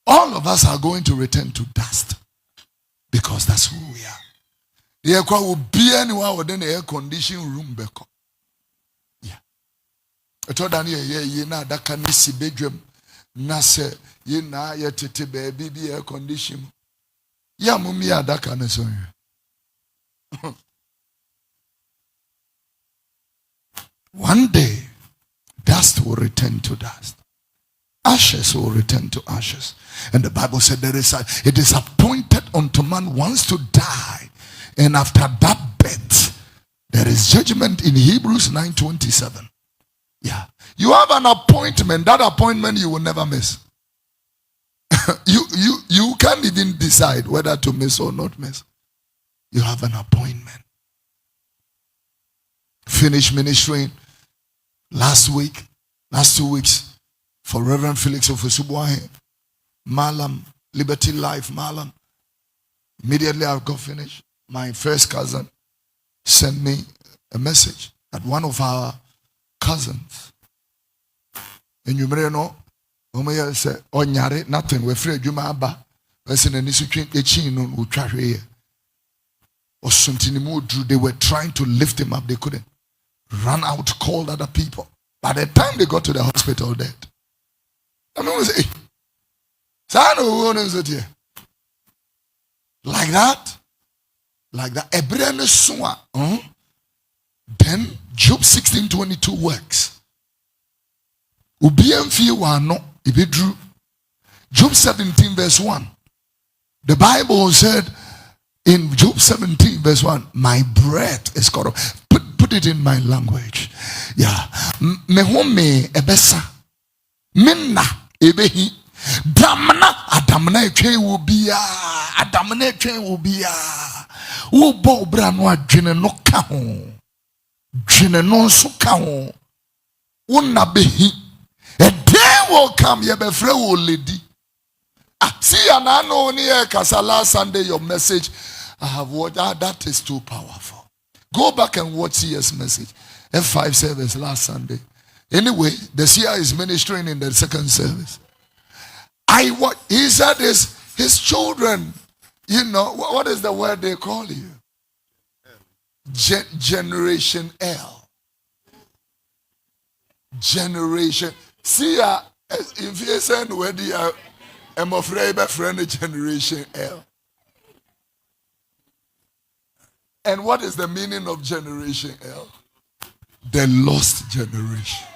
All of us are going to return to dust because that's who we are. The air will be anywhere within the air conditioned room. Yeah. I told Daniel, yeah, that can see bedroom. Nase, ye na ye tete baby be air condition. Yeah, mummy, that can say. One day, dust will return to dust. Ashes will return to ashes. And the Bible said it is appointed unto man once to die. And after that death, there is judgment in Hebrews 9:27. Yeah. You have an appointment. That appointment you will never miss. You can't even decide whether to miss or not miss. You have an appointment. Finish ministering last 2 weeks, for Reverend Felix of Osubuahe, Malam, Liberty Life, Malam. Immediately I got finished. My first cousin sent me a message that one of our cousins, and you may know, said, "Onyare, nothing. We're free. You may ba. Listen, and this we try here. Or something more. They were trying to lift him up. They couldn't. Ran out, called other people. By the time they got to the hospital, dead. I mean, was hey, like that, a brand new Then Job 16:22 works. Job 17 verse 1. The Bible said in Job 17 verse 1, my breath is cut off. Put it in my language. Yeah. Mehome ebesa. Minna ebehi. Damna adamna etwen wo bia. Adamna etwen wo bia. Wo bo bra no adwene no ka ho. Dwene no so ka ho. Wo na behi. A day will come ye be free wo lady. See, and I know last Sunday your message I have watched. That is too powerful. Go back and watch CS message. F5 service last Sunday. Anyway, the CR is ministering in the second service. He said his children, you know, what is the word they call you? Generation L. Generation. See, if you say where I'm afraid my friend Generation L. And what is the meaning of Generation L? The lost generation.